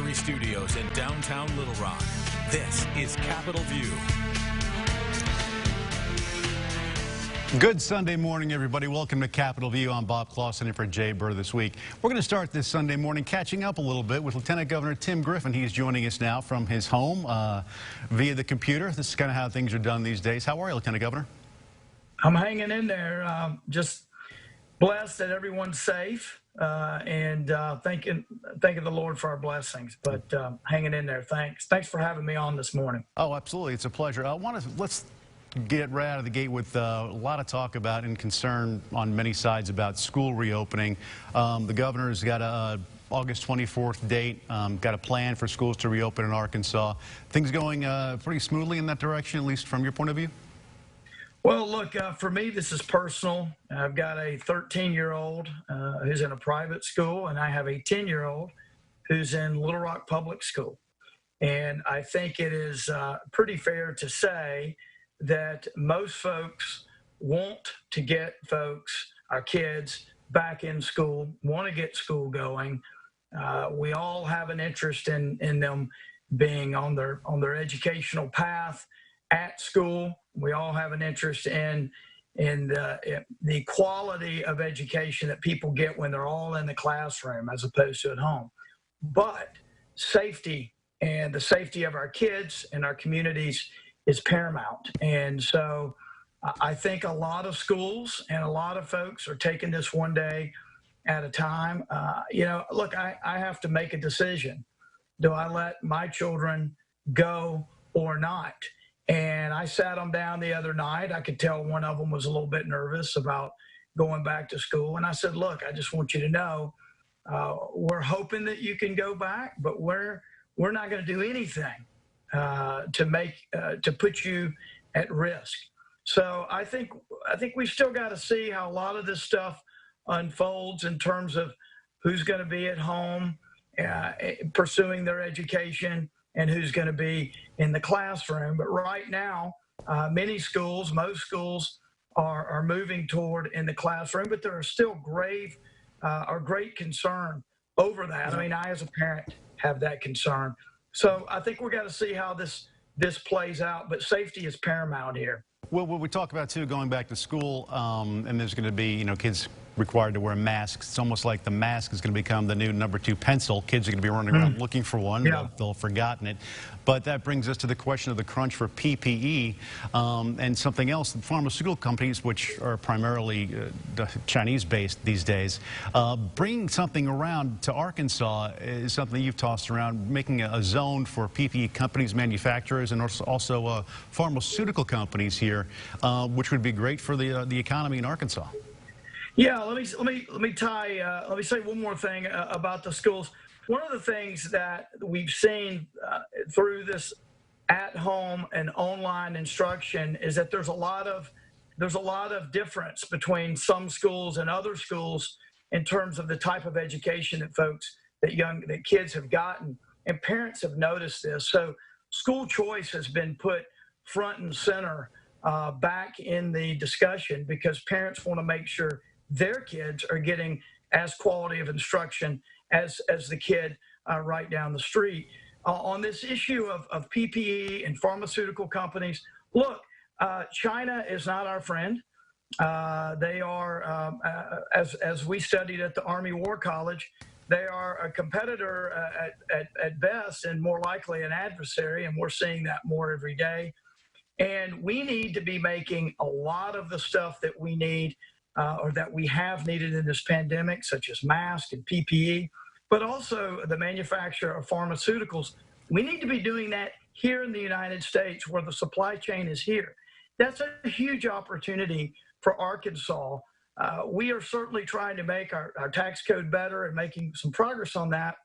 Gallery Studios in downtown Little Rock. This is Capitol View. Good Sunday morning, everybody. Welcome to Capitol View. I'm Bob Clausen in for Jay Burr this week. We're going to start this Sunday morning catching up a little bit with Lieutenant Governor Tim Griffin. He's joining us now from his home via the computer. This is kind of how things are done these days. How are you, Lieutenant Governor? I'm hanging in there. Just blessed that everyone's safe and thanking the Lord for our blessings. But hanging in there. Thanks for having me on this morning. Oh, absolutely. It's a pleasure. Let's get right out of the gate with a lot of talk about and concern on many sides about school reopening. The governor's got a August 24th date, got a plan for schools to reopen in Arkansas. Things going pretty smoothly in that direction, at least from your point of view? Well, look, for me, this is personal. I've got a 13-year-old who's in a private school, and I have a 10-year-old who's in Little Rock Public School. And I think it is pretty fair to say that most folks want to get our kids back in school, want to get school going. We all have an interest in them being on their educational path at school. We all have an interest in the quality of education that people get when they're all in the classroom as opposed to at home. But safety and the safety of our kids and our communities is paramount. And so I think a lot of schools and a lot of folks are taking this one day at a time. Look, I have to make a decision. Do I let my children go or not? And I sat them down the other night. I could tell one of them was a little bit nervous about going back to school. And I said, look, I just want you to know, we're hoping that you can go back, but we're not going to do anything to put you at risk. So I think we still got to see how a lot of this stuff unfolds in terms of who's going to be at home pursuing their education and who's going to be in the classroom. But right now, most schools are moving toward in the classroom, but there are still great concern over that. I mean, I as a parent have that concern. So I think we're going to see how this plays out, but safety is paramount here. Well, what we talk about, too, going back to school, and there's going to be, kids required to wear masks. It's almost like the mask is going to become the new number 2 pencil. Kids are going to be running around looking for one. Yeah. They'll have forgotten it. But that brings us to the question of the crunch for PPE and something else. The pharmaceutical companies, which are primarily Chinese-based these days, bringing something around to Arkansas is something you've tossed around, making a zone for PPE companies, manufacturers, and also pharmaceutical companies here, which would be great for the economy in Arkansas. Yeah, let me say one more thing about the schools. One of the things that we've seen through this at-home and online instruction is that there's a lot of difference between some schools and other schools in terms of the type of education that kids have gotten, and parents have noticed this. So school choice has been put front and center back in the discussion because parents want to make sure their kids are getting as quality of instruction as the kid right down the street. On this issue of PPE and pharmaceutical companies, look, China is not our friend. They are, as we studied at the Army War College, they are a competitor at best and more likely an adversary, and we're seeing that more every day. And we need to be making a lot of the stuff that we need or that we have needed in this pandemic, such as masks and PPE, but also the manufacture of pharmaceuticals. We need to be doing that here in the United States where the supply chain is here. That's a huge opportunity for Arkansas. We are certainly trying to make our tax code better and making some progress on that,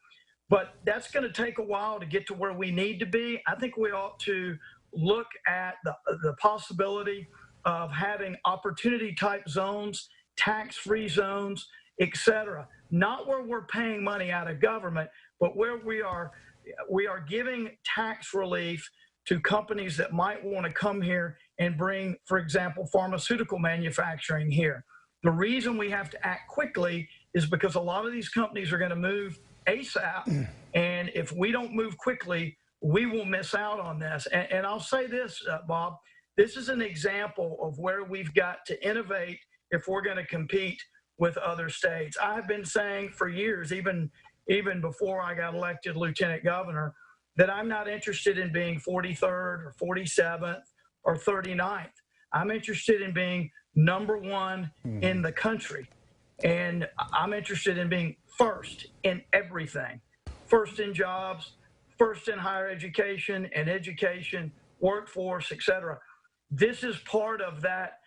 but that's going to take a while to get to where we need to be. I think we ought to look at the possibility of having opportunity type zones, tax-free zones, etc. Not where we're paying money out of government, but where we are giving tax relief to companies that might want to come here and bring, for example, pharmaceutical manufacturing here. The reason we have to act quickly is because a lot of these companies are going to move ASAP And if we don't move quickly, we will miss out on this. And I'll say this, Bob, this is an example of where we've got to innovate if we're going to compete with other states. I've been saying for years, even before I got elected lieutenant governor, that I'm not interested in being 43rd or 47th or 39th. I'm interested in being number one in the country. And I'm interested in being first in everything. First in jobs, first in higher education and education, workforce, et cetera. This is part of that.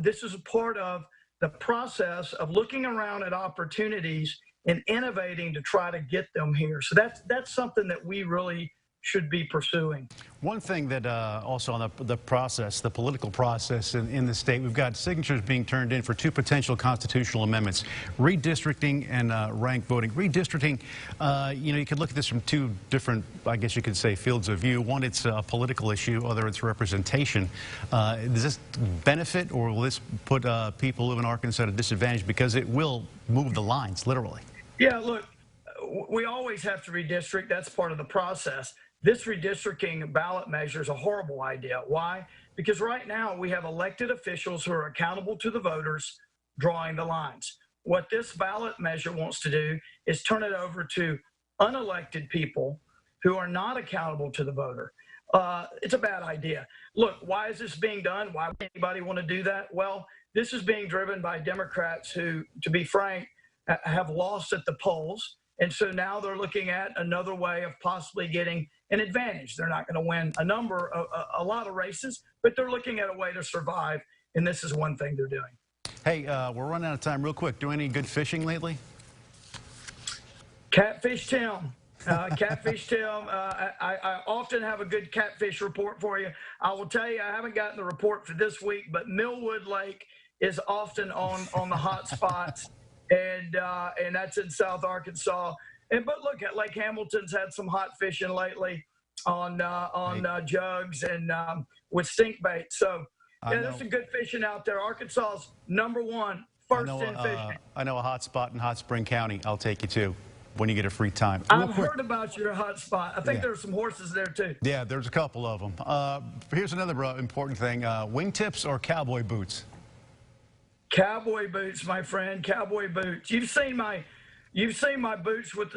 This is a part of the process of looking around at opportunities and innovating to try to get them here. So that's something that we really should be pursuing. One thing that also on the process, the political process in the state, we've got signatures being turned in for two potential constitutional amendments, redistricting and ranked voting. Redistricting, you could look at this from two different, I guess you could say, fields of view. One, it's a political issue, other it's representation. Does this benefit or will this put people who live in Arkansas at a disadvantage because it will move the lines, literally? Yeah, look, we always have to redistrict. That's part of the process. This redistricting ballot measure is a horrible idea. Why? Because right now we have elected officials who are accountable to the voters drawing the lines. What this ballot measure wants to do is turn it over to unelected people who are not accountable to the voter. It's a bad idea. Look, why is this being done? Why would anybody want to do that? Well, this is being driven by Democrats who, to be frank, have lost at the polls. And so now they're looking at another way of possibly getting an advantage. They're not going to win a lot of races, but they're looking at a way to survive. And this is one thing they're doing. Hey, we're running out of time real quick. Doing any good fishing lately? Catfish Tim. Catfish Tim. I often have a good catfish report for you. I will tell you, I haven't gotten the report for this week, but Millwood Lake is often on the hot spots. And that's in South Arkansas. But look, at Lake Hamilton's had some hot fishing lately on jugs and with stink bait. So yeah, there's some good fishing out there. Arkansas's #1 first in fishing. I know a hot spot in Hot Spring County. I'll take you to when you get a free time. I've heard about your hot spot. I think there's some horses there too. Yeah, there's a couple of them. Here's another important thing: wingtips or cowboy boots? Cowboy boots, my friend. Cowboy boots. You've seen my boots with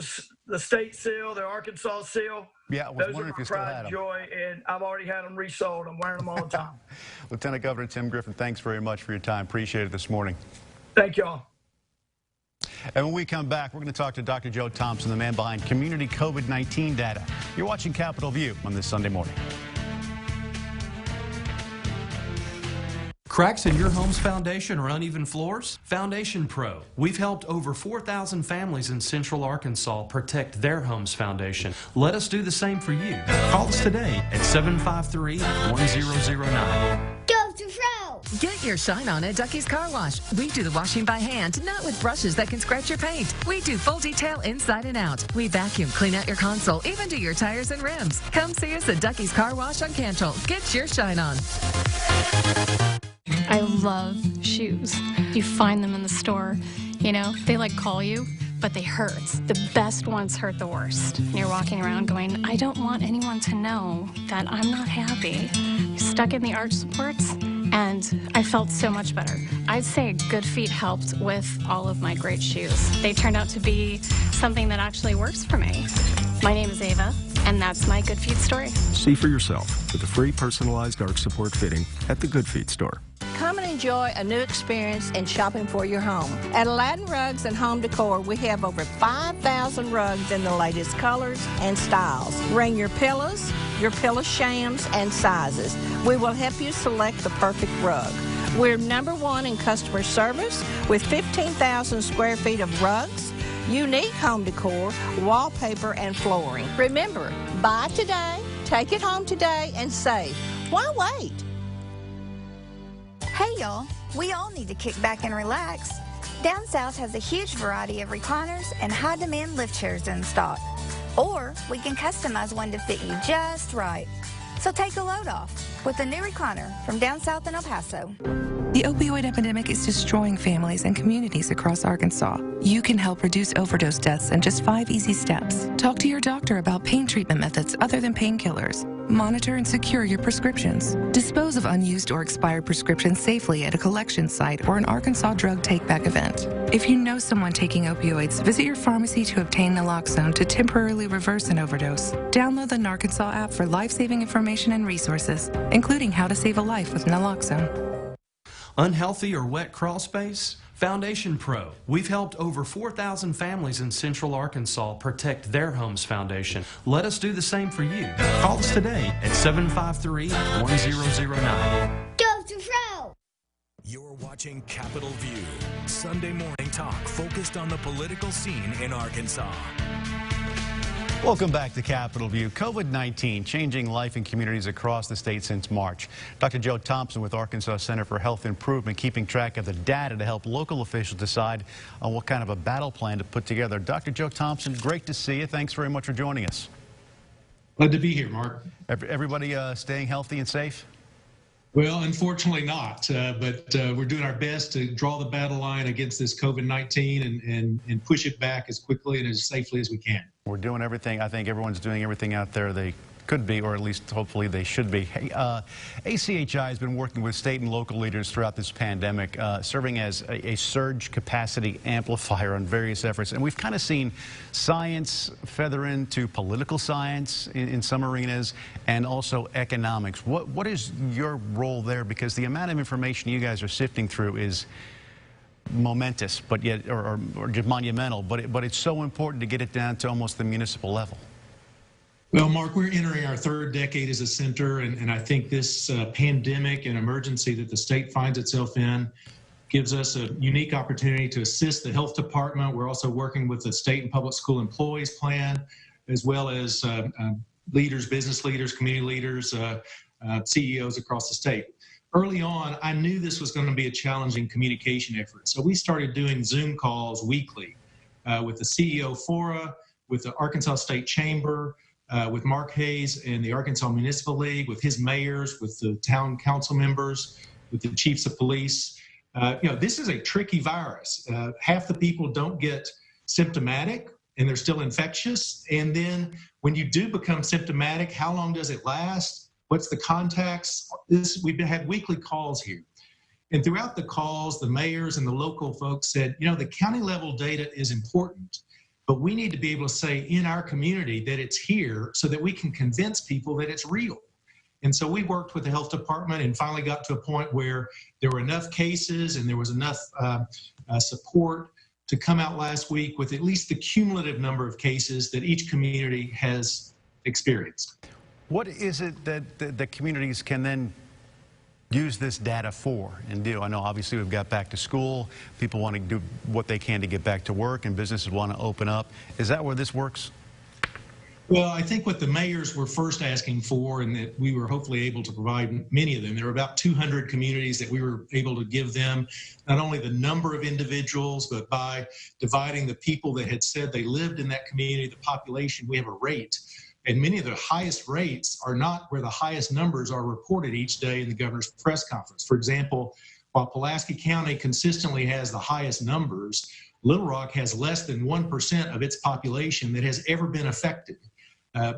the state seal, the Arkansas seal. Yeah, I was wondering if you still had them. Joy, and I've already had them resold. I'm wearing them all the time. Lieutenant Governor Tim Griffin, thanks very much for your time. Appreciate it this morning. Thank you all. And when we come back, we're going to talk to Dr. Joe Thompson, the man behind community COVID-19 data. You're watching Capitol View on this Sunday morning. Cracks in your home's foundation or uneven floors? Foundation Pro. We've helped over 4,000 families in Central Arkansas protect their home's foundation. Let us do the same for you. Call us today at 753-1009. Get your shine on at Ducky's Car Wash. We do the washing by hand, not with brushes that can scratch your paint. We do full detail inside and out. We vacuum, clean out your console, even do your tires and rims. Come see us at Ducky's Car Wash on Cantrell. Get your shine on. I love shoes. You find them in the store, they call you, but they hurt. The best ones hurt the worst. And you're walking around going, I don't want anyone to know that I'm not happy. Stuck in the arch supports, and I felt so much better. I'd say Good Feet helped with all of my great shoes. They turned out to be something that actually works for me. My name is Ava, and that's my Good Feet story. See for yourself with a free personalized arch support fitting at the Good Feet store. Come and enjoy a new experience in shopping for your home. At Aladdin Rugs and Home Decor, we have over 5,000 rugs in the latest colors and styles. Bring your pillows, your pillow shams, and sizes. We will help you select the perfect rug. We're #1 in customer service with 15,000 square feet of rugs, unique home decor, wallpaper, and flooring. Remember, buy today, take it home today, and save. Why wait? Hey y'all, we all need to kick back and relax. Down South has a huge variety of recliners and high-demand lift chairs in stock. Or we can customize one to fit you just right. So take a load off with a new recliner from Down South in El Paso. The opioid epidemic is destroying families and communities across Arkansas. You can help reduce overdose deaths in just 5 easy steps. Talk to your doctor about pain treatment methods other than painkillers. Monitor and secure your prescriptions. Dispose of unused or expired prescriptions safely at a collection site or an Arkansas drug take-back event. If you know someone taking opioids, visit your pharmacy to obtain naloxone to temporarily reverse an overdose. Download the Arkansas app for life-saving information and resources, including how to save a life with naloxone. Unhealthy or wet crawl space? Foundation Pro. We've helped over 4,000 families in Central Arkansas protect their home's foundation. Let us do the same for you. Call us today at 753-1009. Go to Pro! You're watching Capitol View, Sunday morning talk focused on the political scene in Arkansas. Welcome back to Capitol View. COVID-19 changing life in communities across the state since March. Dr. Joe Thompson with Arkansas Center for Health Improvement keeping track of the data to help local officials decide on what kind of a battle plan to put together. Dr. Joe Thompson, great to see you. Thanks very much for joining us. Glad to be here, Mark. Everybody staying healthy and safe? Well, unfortunately not, but we're doing our best to draw the battle line against this COVID-19 and push it back as quickly and as safely as we can. We're doing everything. I think everyone's doing everything out there they could be, or at least hopefully they should be. Hey, ACHI has been working with state and local leaders throughout this pandemic, serving as a surge capacity amplifier on various efforts. And we've kind of seen science feather into political science in some arenas and also economics. What is your role there? Because the amount of information you guys are sifting through is momentous, but yet, or just monumental, but it's so important to get it down to almost the municipal level. Well, Mark, we're entering our 3rd decade as a center, and I think this pandemic and emergency that the state finds itself in gives us a unique opportunity to assist the health department. We're also working with the state and public school employees plan, as well as leaders, business leaders, community leaders, CEOs across the state. Early on, I knew this was going to be a challenging communication effort. So we started doing Zoom calls weekly with the CEO Fora, with the Arkansas State Chamber, with Mark Hayes and the Arkansas Municipal League, with his mayors, with the town council members, with the chiefs of police. This is a tricky virus. Half the people don't get symptomatic and they're still infectious. And then when you do become symptomatic, how long does it last? What's the contacts? We've had weekly calls here. And throughout the calls, the mayors and the local folks said, the county level data is important, but we need to be able to say in our community that it's here so that we can convince people that it's real. And so we worked with the health department and finally got to a point where there were enough cases and there was enough support to come out last week with at least the cumulative number of cases that each community has experienced. What is it that the communities can then use this data for and do? I know obviously we've got back to school, people want to do what they can to get back to work, and businesses want to open up. Is that where this works? Well, I think what the mayors were first asking for, and that we were hopefully able to provide many of them, there were about 200 communities that we were able to give them not only the number of individuals, but by dividing the people that had said they lived in that community, the population, we have a rate. And many of the highest rates are not where the highest numbers are reported each day in the governor's press conference. For example, while Pulaski County consistently has the highest numbers, Little Rock has less than 1% of its population that has ever been affected.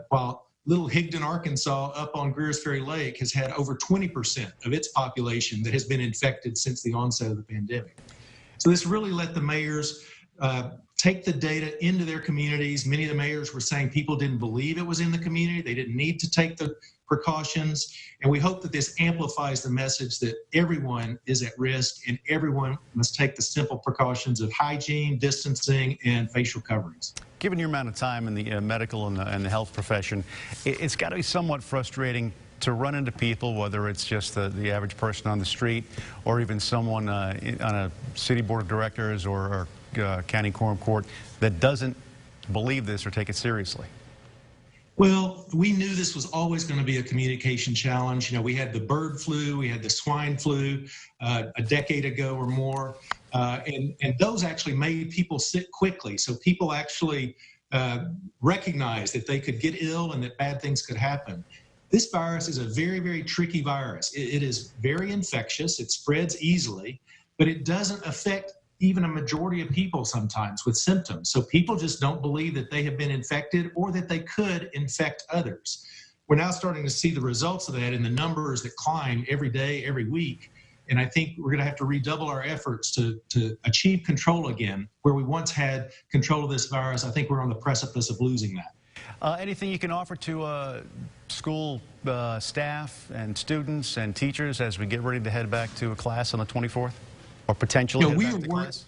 While Little Higdon, Arkansas, up on Greers Ferry Lake, has had over 20% of its population that has been infected since the onset of the pandemic. So this really let the mayors take the data into their communities. Many of the mayors were saying people didn't believe it was in the community. They didn't need to take the precautions. And we hope that this amplifies the message that everyone is at risk and everyone must take the simple precautions of hygiene, distancing, and facial coverings. Given your amount of time in the medical and the health profession, it's got to be somewhat frustrating to run into people, whether it's just the average person on the street or even someone on a city board of directors or county quorum court that doesn't believe this or take it seriously. Well, we knew this was always going to be a communication challenge. We had the bird flu, we had the swine flu a decade ago or more, and those actually made people sick quickly. So people actually recognized that they could get ill and that bad things could happen. This virus is a very, very tricky virus. It is very infectious. It spreads easily, but it doesn't affect even a majority of people sometimes with symptoms. So people just don't believe that they have been infected or that they could infect others. We're now starting to see the results of that in the numbers that climb every day, every week. And I think we're going to have to redouble our efforts to achieve control again. Where we once had control of this virus, I think we're on the precipice of losing that. Anything you can offer to school staff and students and teachers as we get ready to head back to a class on the 24th? Or potentially head back to class?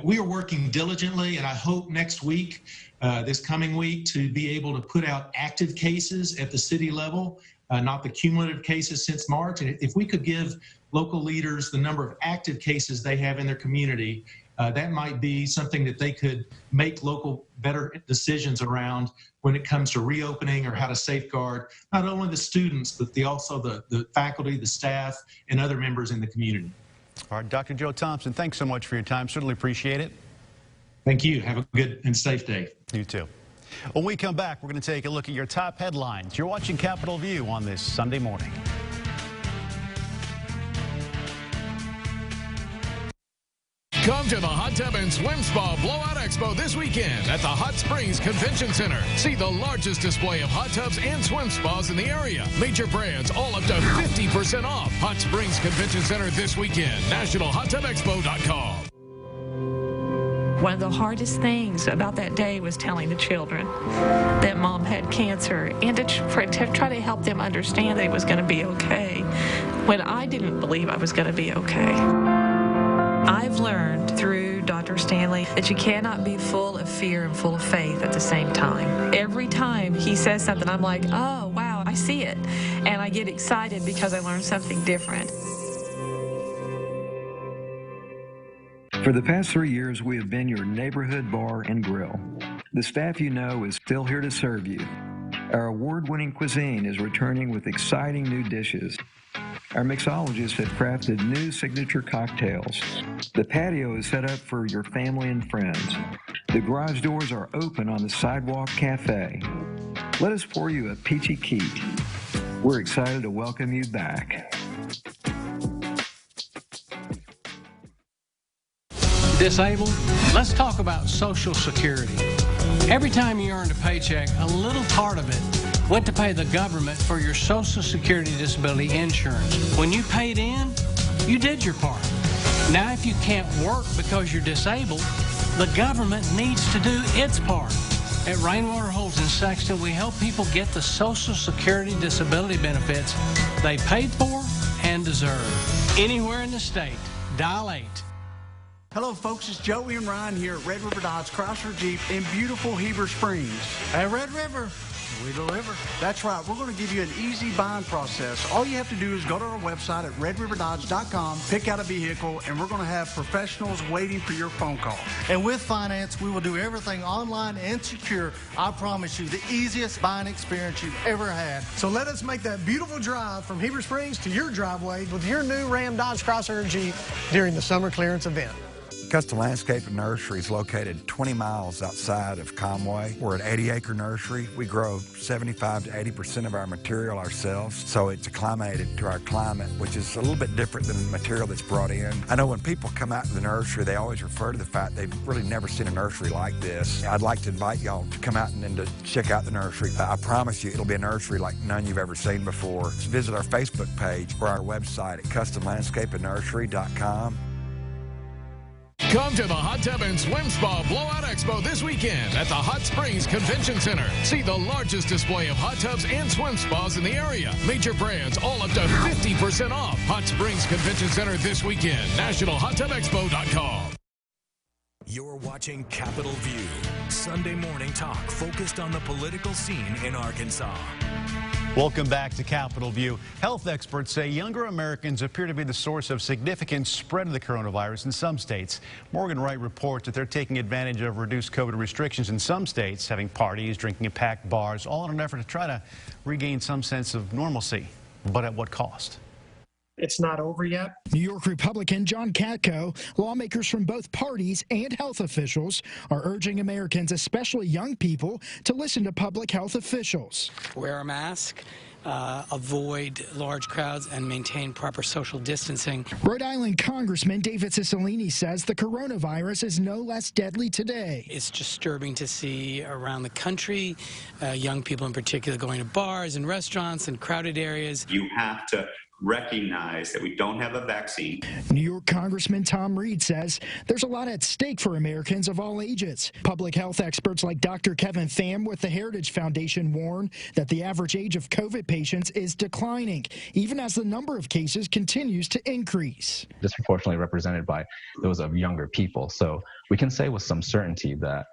We are working diligently, and I hope next week, this coming week, to be able to put out active cases at the city level, not the cumulative cases since March. And if we could give local leaders the number of active cases they have in their community, that might be something that they could make local better decisions around when it comes to reopening or how to safeguard not only the students, but also the faculty, the staff, and other members in the community. All right, Dr. Joe Thompson, thanks so much for your time. Certainly appreciate it. Thank you. Have a good and safe day. You too. When we come back, we're going to take a look at your top headlines. You're watching Capitol View on this Sunday morning. Come to the Hot Tub and Swim Spa Blowout Expo this weekend at the Hot Springs Convention Center. See the largest display of hot tubs and swim spas in the area. Major brands all up to 50% off. Hot Springs Convention Center this weekend. NationalHotTubExpo.com. One of the hardest things about that day was telling the children that Mom had cancer and to try to help them understand that it was going to be okay when I didn't believe I was going to be okay. I've learned through Dr. Stanley that you cannot be full of fear and full of faith at the same time. Every time he says something, I'm like, oh, wow, I see it. And I get excited because I learned something different. For the past 3 years, we have been your neighborhood bar and grill. The staff you know is still here to serve you. Our award-winning cuisine is returning with exciting new dishes. Our mixologists have crafted new signature cocktails. The patio is set up for your family and friends. The garage doors are open on the Sidewalk Cafe. Let us pour you a peachy keat. We're excited to welcome you back. Disabled? Let's talk about Social Security. Every time you earned a paycheck, a little part of it went to pay the government for your Social Security disability insurance. When you paid in, you did your part. Now, if you can't work because you're disabled, the government needs to do its part. At Rainwater Holds in Sexton, we help people get the Social Security disability benefits they paid for and deserve. Anywhere in the state, dial 8. Hello, folks. It's Joey and Ryan here at Red River Dodge Chrysler Jeep in beautiful Heber Springs. At Red River, we deliver. That's right. We're going to give you an easy buying process. All you have to do is go to our website at redriverdodge.com, pick out a vehicle, and we're going to have professionals waiting for your phone call. And with finance, we will do everything online and secure. I promise you, the easiest buying experience you've ever had. So let us make that beautiful drive from Heber Springs to your driveway with your new Ram Dodge Chrysler Jeep during the summer clearance event. Custom Landscape and Nursery is located 20 miles outside of Conway. We're an 80-acre nursery. We grow 75 to 80% of our material ourselves, so it's acclimated to our climate, which is a little bit different than the material that's brought in. I know when people come out to the nursery, they always refer to the fact they've really never seen a nursery like this. I'd like to invite y'all to come out and to check out the nursery. I promise you, it'll be a nursery like none you've ever seen before. Just visit our Facebook page or our website at customlandscapeandnursery.com. Come to the Hot Tub and Swim Spa Blowout Expo this weekend at the Hot Springs Convention Center. See the largest display of hot tubs and swim spas in the area. Major brands all up to 50% off. Hot Springs Convention Center this weekend. NationalHotTubExpo.com. You're watching Capitol View, Sunday morning talk focused on the political scene in Arkansas. Welcome back to Capitol View. Health experts say younger Americans appear to be the source of significant spread of the coronavirus in some states. Morgan Wright reports that they're taking advantage of reduced COVID restrictions in some states, having parties, drinking at packed bars, all in an effort to try to regain some sense of normalcy. But at what cost? It's not over yet. New York Republican John Katko, lawmakers from both parties and health officials are urging Americans, especially young people, to listen to public health officials. Wear a mask, avoid large crowds, and maintain proper social distancing. Rhode Island Congressman David Cicilline says the coronavirus is no less deadly today. It's disturbing to see around the country, young people in particular going to bars and restaurants and crowded areas. You have to recognize that we don't have a vaccine. New York Congressman Tom Reed says there's a lot at stake for Americans of all ages. Public health experts like Dr. Kevin Pham with the Heritage Foundation warn that the average age of COVID patients is declining, even as the number of cases continues to increase. Disproportionately represented by those of younger people. So we can say with some certainty that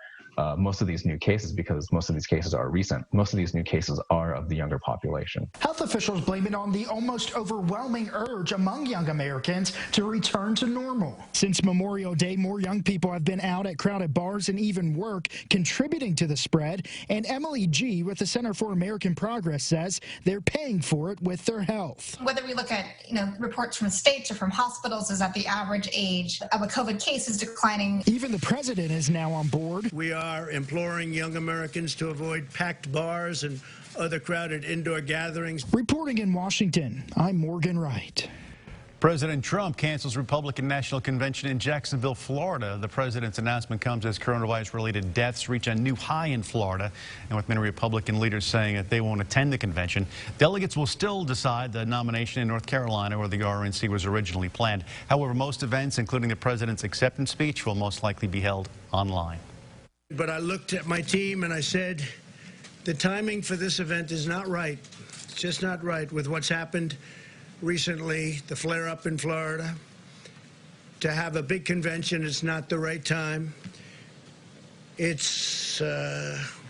most of these new cases, because most of these cases are recent, most of these new cases are of the younger population. Health officials blame it on the almost overwhelming urge among young Americans to return to normal. Since Memorial Day, more young people have been out at crowded bars and even work, contributing to the spread. And Emily G. with the Center for American Progress says they're paying for it with their health. Whether we look at reports from states or from hospitals, is that the average age of a COVID case is declining. Even the president is now on board. We are imploring young Americans to avoid packed bars and other crowded indoor gatherings. Reporting in Washington, I'm Morgan Wright. President Trump cancels Republican National Convention in Jacksonville, Florida. The president's announcement comes as coronavirus-related deaths reach a new high in Florida, and with many Republican leaders saying that they won't attend the convention. Delegates will still decide the nomination in North Carolina, where the RNC was originally planned. However, most events, including the president's acceptance speech, will most likely be held online. But I looked at my team and I said, the timing for this event is not right. It's just not right with what's happened recently, the flare-up in Florida. To have a big convention is not the right time. It's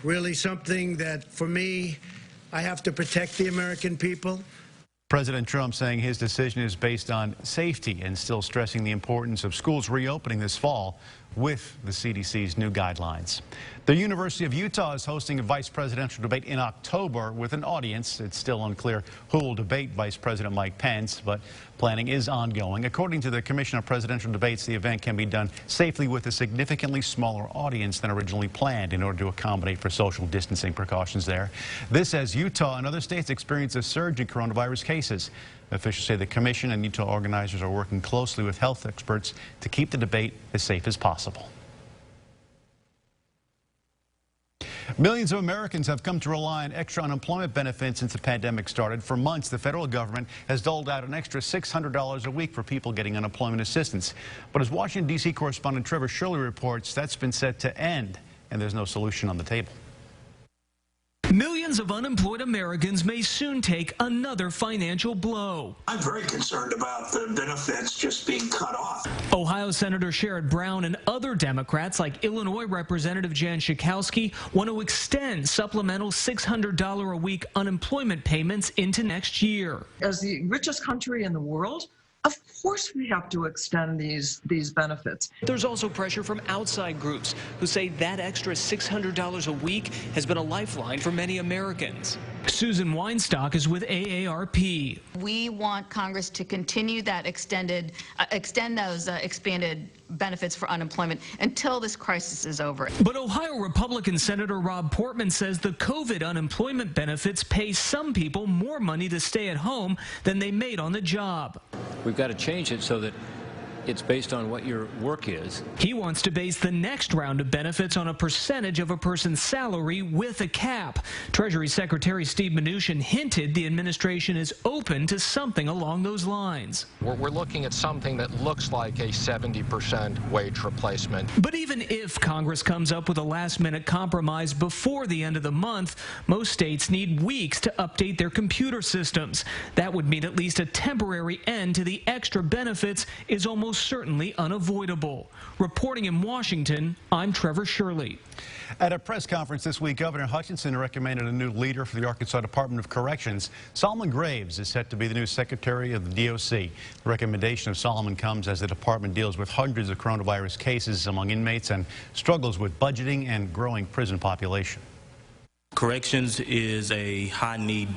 really something that, for me, I have to protect the American people. President Trump saying his decision is based on safety and still stressing the importance of schools reopening this fall with the CDC's new guidelines. The University of Utah is hosting a vice presidential debate in October with an audience. It's still unclear who will debate Vice President Mike Pence, but planning is ongoing. According to the Commission of Presidential Debates, the event can be done safely with a significantly smaller audience than originally planned in order to accommodate for social distancing precautions there. This as Utah and other states experience a surge in coronavirus cases. Officials say the commission and Utah organizers are working closely with health experts to keep the debate as safe as possible. Millions of Americans have come to rely on extra unemployment benefits since the pandemic started. For months, the federal government has doled out an extra $600 a week for people getting unemployment assistance. But as Washington, D.C. correspondent Trevor Shirley reports, that's been set to end, and there's no solution on the table. Millions of unemployed Americans may soon take another financial blow. I'm very concerned about the benefits just being cut off. Ohio Senator Sherrod Brown and other Democrats like Illinois Representative Jan Schakowsky want to extend supplemental $600 a week unemployment payments into next year. As the richest country in the world, of course we have to extend these benefits. There's also pressure from outside groups who say that extra $600 a week has been a lifeline for many Americans. Susan Weinstock is with AARP. We want Congress to continue that extend those expanded benefits for unemployment until this crisis is over. But Ohio Republican Senator Rob Portman says the COVID unemployment benefits pay some people more money to stay at home than they made on the job. We've got to change it so that it's based on what your work is. He wants to base the next round of benefits on a percentage of a person's salary with a cap. Treasury Secretary Steve Mnuchin hinted the administration is open to something along those lines. We're looking at something that looks like a 70% wage replacement. But even if Congress comes up with a last-minute compromise before the end of the month, most states need weeks to update their computer systems. That would mean at least a temporary end to the extra benefits is almost certainly unavoidable. Reporting in Washington, I'm Trevor Shirley. At a press conference this week, Governor Hutchinson recommended a new leader for the Arkansas Department of Corrections. Solomon Graves is set to be the new secretary of the DOC. The recommendation of Solomon comes as the department deals with hundreds of coronavirus cases among inmates and struggles with budgeting and growing prison population. Corrections is a high-need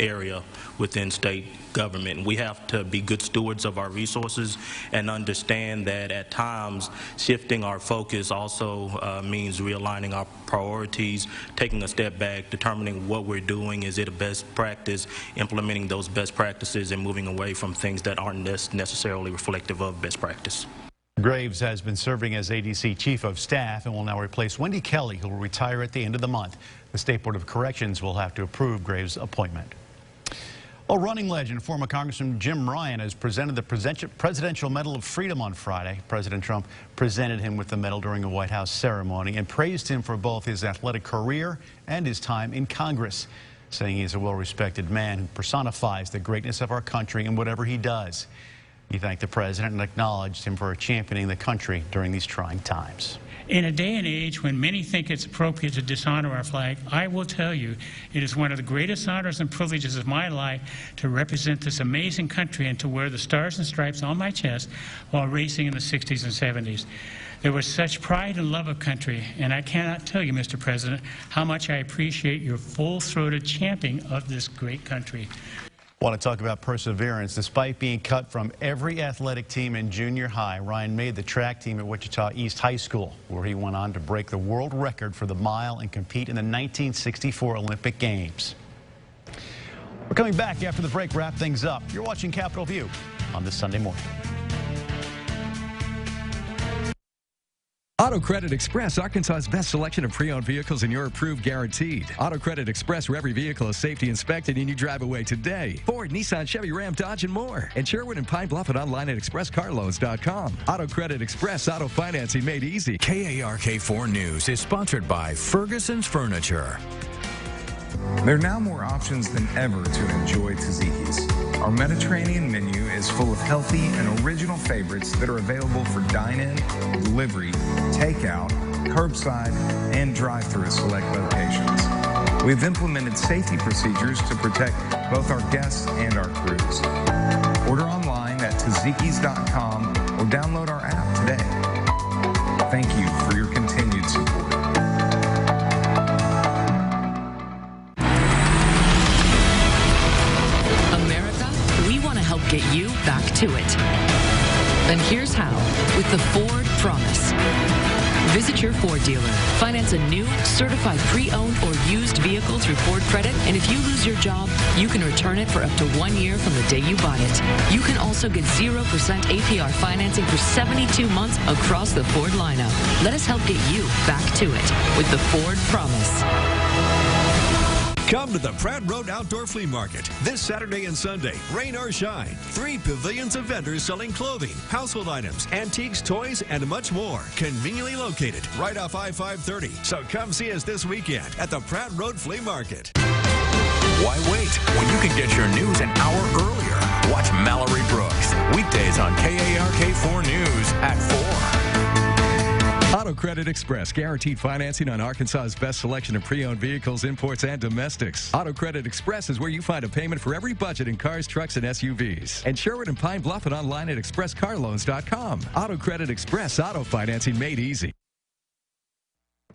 area within state government, and we have to be good stewards of our resources and understand that at times shifting our focus also means realigning our priorities, taking a step back, determining what we're doing, is it a best practice, implementing those best practices, and moving away from things that aren't necessarily reflective of best practice. Graves has been serving as ADC Chief of Staff and will now replace Wendy Kelly, who will retire at the end of the month. The State Board of Corrections will have to approve Graves' appointment. Well, running legend, former Congressman Jim Ryan has presented the Presidential Medal of Freedom on Friday. President Trump presented him with the medal during a White House ceremony and praised him for both his athletic career and his time in Congress, saying he's a well-respected man who personifies the greatness of our country in whatever he does. He thanked the president and acknowledged him for championing the country during these trying times. In a day and age when many think it's appropriate to dishonor our flag, I will tell you it is one of the greatest honors and privileges of my life to represent this amazing country and to wear the stars and stripes on my chest while racing in the 60s and 70s. There was such pride and love of country, and I cannot tell you, Mr. President, how much I appreciate your full-throated championing of this great country. I want to talk about perseverance. Despite being cut from every athletic team in junior high, Ryan made the track team at Wichita East High School, where he went on to break the world record for the mile and compete in the 1964 Olympic Games. We're coming back after the break, wrap things up. You're watching Capitol View on this Sunday morning. Auto Credit Express, Arkansas's best selection of pre-owned vehicles and your approved guaranteed. Auto Credit Express, where every vehicle is safety inspected and you drive away today. Ford, Nissan, Chevy, Ram, Dodge, and more. And Sherwood and Pine Bluff and online at expresscarloans.com. Auto Credit Express, auto financing made easy. KARK4 News is sponsored by Ferguson's Furniture. There are now more options than ever to enjoy tzatziki's. Our Mediterranean menu is full of healthy and original favorites that are available for dine-in, delivery, takeout, curbside, and drive-through at select locations. We've implemented safety procedures to protect both our guests and our crews. Order online at tzatziki's.com or download our app today. Thank you for your continued support. Help get you back to it. And here's how, with the Ford Promise. Visit your Ford dealer, finance a new, certified pre-owned or used vehicle through Ford Credit, and if you lose your job, you can return it for up to 1 year from the day you bought it. You can also get 0% APR financing for 72 months across the Ford lineup. Let us help get you back to it with the Ford Promise. Come to the Pratt Road Outdoor Flea Market this Saturday and Sunday, rain or shine. 3 pavilions of vendors selling clothing, household items, antiques, toys, and much more. Conveniently located right off I-530. So come see us this weekend at the Pratt Road Flea Market. Why wait when you can get your news an hour earlier? Watch Mallory Brooks weekdays on KARK4 News at 4. Auto Credit Express, guaranteed financing on Arkansas's best selection of pre-owned vehicles, imports, and domestics. Auto Credit Express is where you find a payment for every budget in cars, trucks, and SUVs. And Sherwood and Pine Bluff and online at expresscarloans.com. Auto Credit Express, auto financing made easy.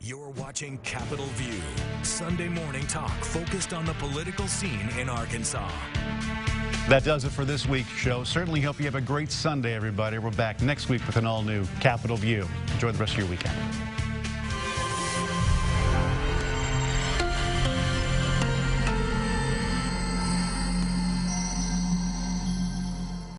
You're watching Capitol View, Sunday morning talk focused on the political scene in Arkansas. That does it for this week's show. Certainly hope you have a great Sunday, everybody. We're back next week with an all-new Capitol View. Enjoy the rest of your weekend.